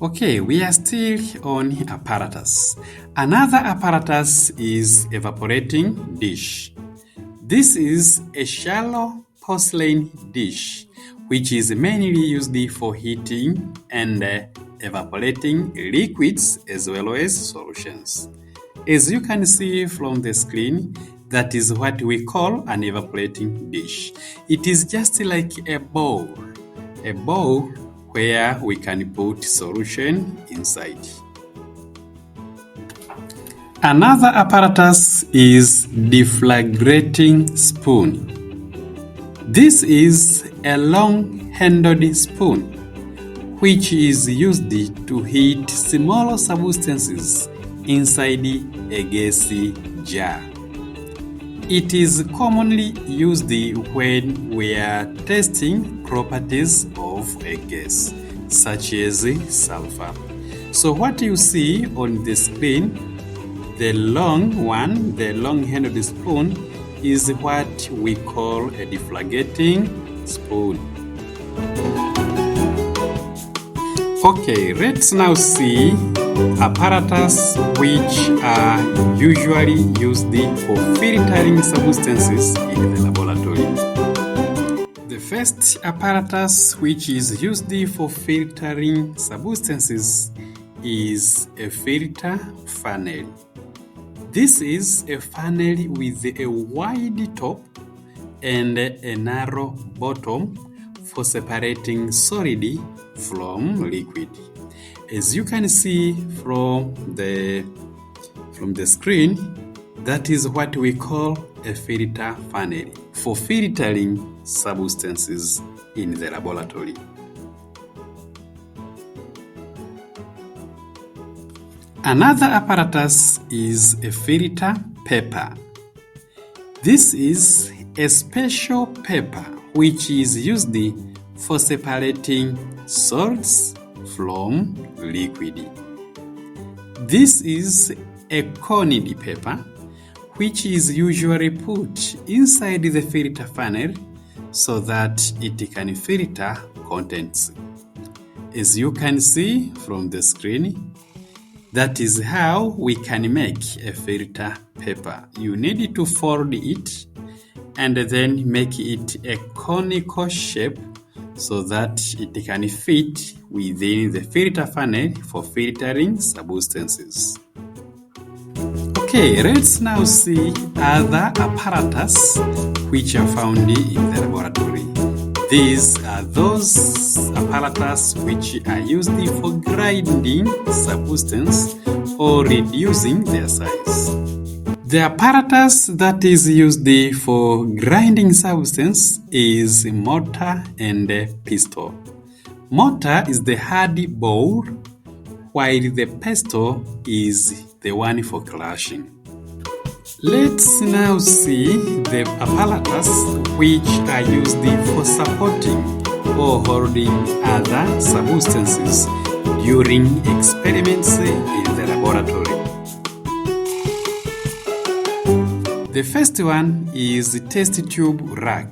Okay, we are still on apparatus. Another apparatus is evaporating dish. This is a shallow porcelain dish which is mainly used for heating and evaporating liquids as well as solutions. As you can see from the screen, that is what we call an evaporating dish. It is just like a bowl where we can put solution inside. Another apparatus is deflagrating spoon. This is a long-handled spoon which is used to heat small substances inside a gassy jar. It is commonly used when we are testing properties of a gas, such as sulfur. So what you see on the screen, the long-handled spoon is what we call a deflagrating spoon. Okay, let's now see apparatus which are usually used for filtering substances in the laboratory. The first apparatus which is used for filtering substances is a filter funnel. This is a funnel with a wide top and a narrow bottom for separating solid from liquid. As you can see from the screen, that is what we call a filter funnel for filtering substances in the laboratory. Another apparatus is a filter paper. This is a special paper which is used for separating solids from liquid. This is a coned paper which is usually put inside the filter funnel so that it can filter contents. As you can see from the screen, that is how we can make a filter paper. You need to fold it and then make it a conical shape so that it can fit within the filter funnel for filtering substances. Okay, let's now see other apparatus which are found in the laboratory. These are those apparatus which are used for grinding substance or reducing their size. The apparatus that is used for grinding substance is mortar and pestle. Mortar is the hard bowl, while the pestle is the one for crushing. Let's now see the apparatus which are used for supporting or holding other substances during experiments in the laboratory. The first one is test tube rack.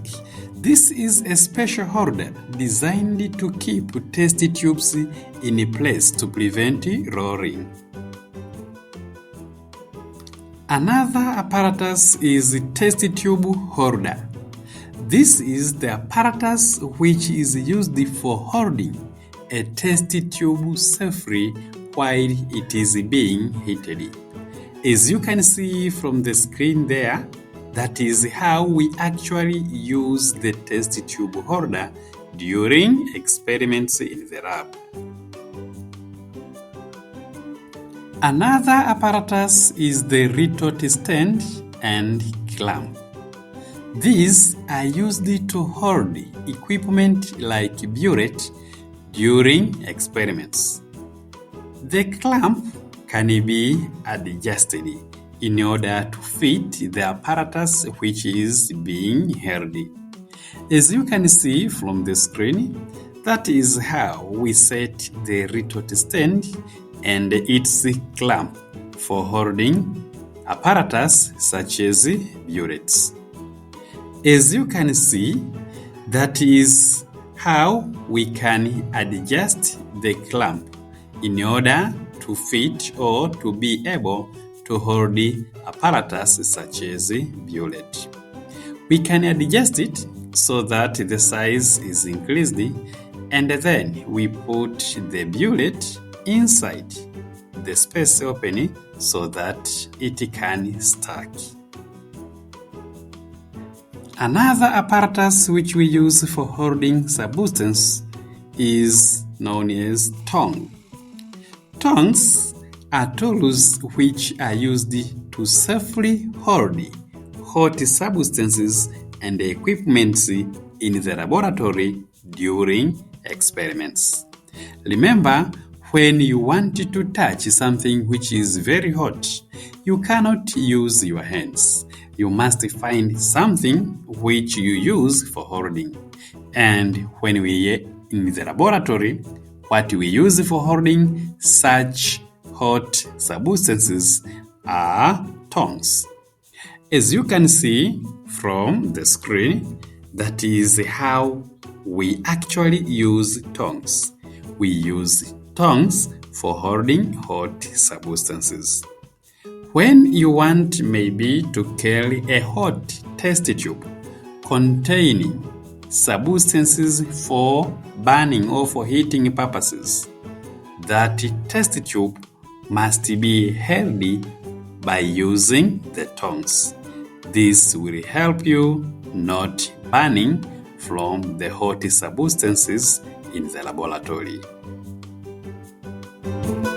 This is a special holder designed to keep test tubes in place to prevent rolling. Another apparatus is test tube holder. This is the apparatus which is used for holding a test tube safely while it is being heated. As you can see from the screen there, that is how we actually use the test tube holder during experiments in the lab. Another apparatus is the retort stand and clamp. These are used to hold equipment like burette during experiments. The clamp can be adjusted in order to fit the apparatus which is being held. As you can see from the screen, that is how we set the retort stand and its clamp for holding apparatus such as burettes. As you can see, that is how we can adjust the clamp in order to fit or to be able to hold the apparatus such as a bullet. We can adjust it so that the size is increased, and then we put the bullet inside the space opening so that it can stack. Another apparatus which we use for holding substance is known as tongue. Tongues are tools which are used to safely hold hot substances and equipment in the laboratory during experiments. Remember, when you want to touch something which is very hot, you cannot use your hands. You must find something which you use for holding. And when we are in the laboratory, what we use for holding such hot substances are tongues. As you can see from the screen, that is how we actually use tongues. We use tongues for holding hot substances. When you want maybe to carry a hot test tube containing substances for burning or for heating purposes, that test tube must be held by using the tongues. This will help you not burning from the hot substances in the laboratory.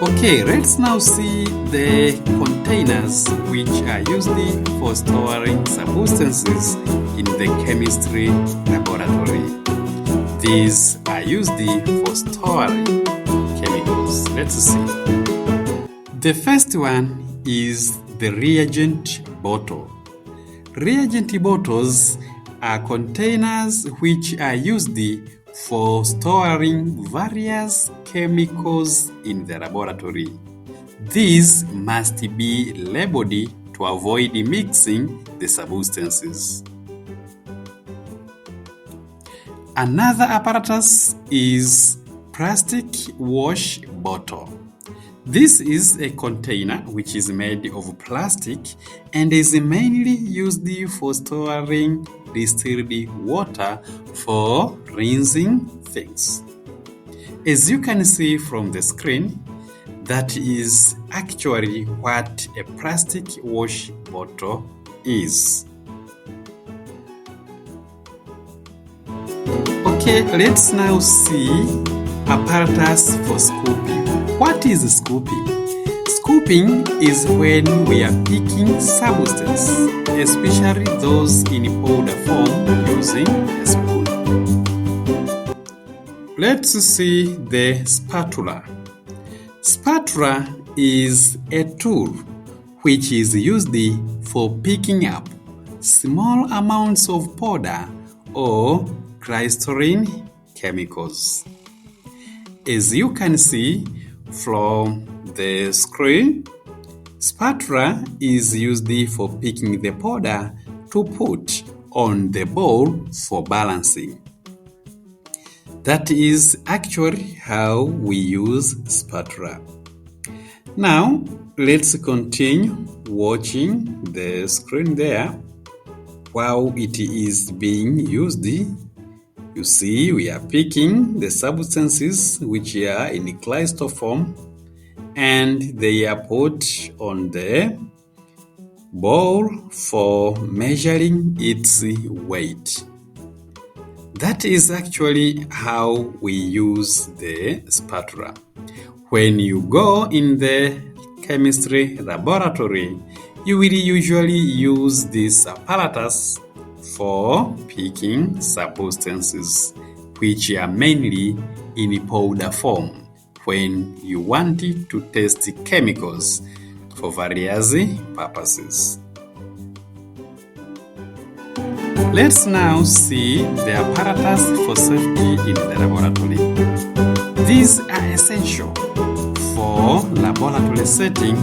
Okay, let's now see the containers which are used for storing substances in the chemistry laboratory. These are used for storing chemicals. Let's see. The first one is the reagent bottle. Reagent bottles are containers which are used for storing various chemicals in the laboratory. These must be labeled to avoid mixing the substances. Another apparatus is plastic wash bottle. This is a container which is made of plastic and is mainly used for storing distilled water for rinsing things. As you can see from the screen, that is actually what a plastic wash bottle is. Okay, let's now see apparatus for scooping. What is scooping? Scooping is when we are picking substance, especially those in powder form, using a spoon. Let's see the spatula. Spatula is a tool which is used for picking up small amounts of powder or crystalline chemicals. As you can see from the screen, spatula is used for picking the powder to put on the bowl for balancing. That is actually how we use spatula. Now, let's continue watching the screen there. While it is being used, you see we are picking the substances which are in crystal form and they are put on the bowl for measuring its weight. That is actually how we use the spatula. When you go in the chemistry laboratory, you will usually use this apparatus for picking substances which are mainly in powder form when you want to test chemicals for various purposes. Let's now see the apparatus for safety in the laboratory. These are essential for laboratory setting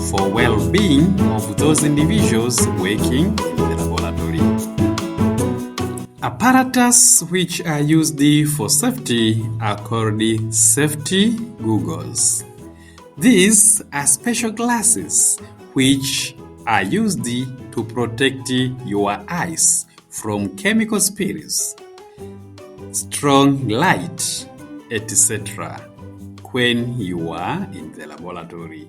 for well-being of those individuals working in the laboratory. Apparatus which are used for safety are called safety goggles. These are special glasses which are used to protect your eyes from chemical spills, strong light, etc. when you are in the laboratory.